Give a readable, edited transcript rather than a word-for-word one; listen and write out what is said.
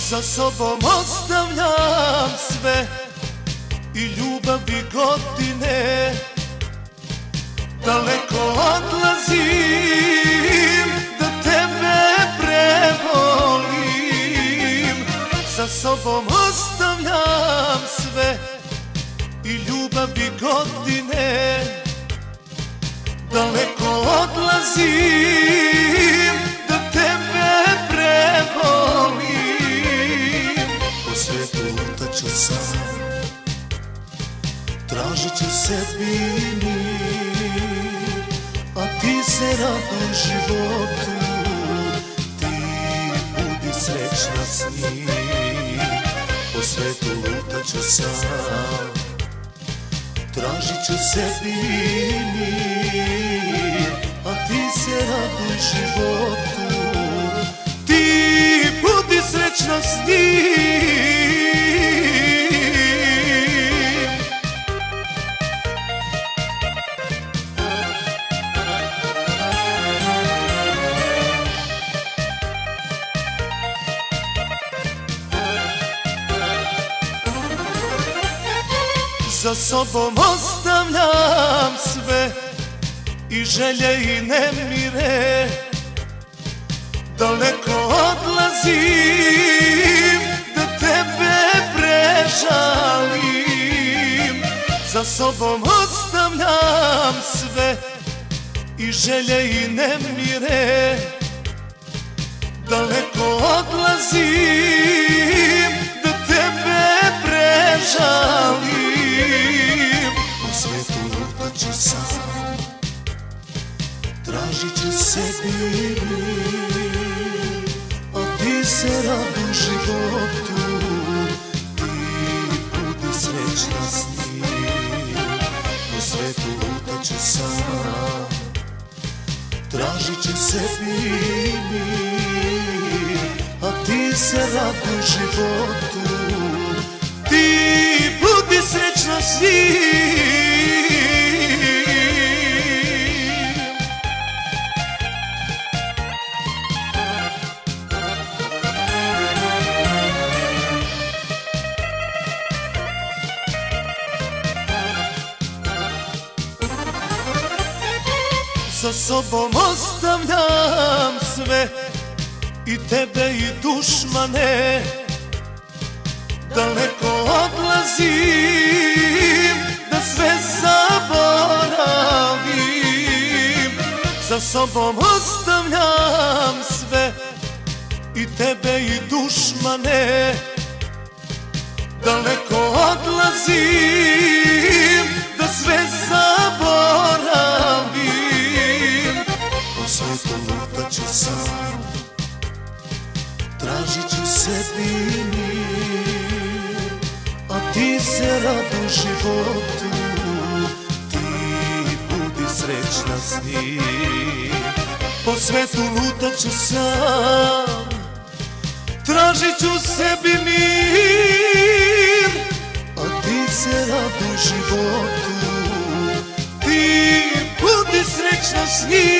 Za sobom ostavljam sve i ljubav i godine, daleko odlazim da tebe prevolim. Za sobom ostavljam sve i ljubav i godine, daleko odlazim da tebe prevolim. Po svijetu lutaću sam, tražit ću sebi mir, a ti se raduj životu, ti budi srećna s njim. Po svijetu lutaću sam, tražit ću sebi mir, a ti se raduj životu, ti budi srećna s njim. Za sobom ostavljam sve i želje i nemire, daleko odlazim da tebe prežalim. Za sobom ostavljam sve i želje i nemire, daleko odlazim da tebe prežalim. U svijetu lutaću sam, tražit ću sebi mir, a ti se raduj životu, ti budi srećna s njim. U svijetu lutaću sam, tražit ću sebi mir, a ti se raduj životu, ti budi srećna s njim. Za sobom ostavljam sve i tebe i dušmane, daleko odlazim da sve zaboravim. Za sobom ostavljam sve i tebe i dušmane, daleko odlazim da sve zaboravim. Po svijetu lutaću sam, tražit ću sebi mir, a ti se raduj životu, ti budi srećna s njim. Po svijetu lutaću sam, tražit ću sebi mir, a ti se raduj životu, ti budi srećna s njim.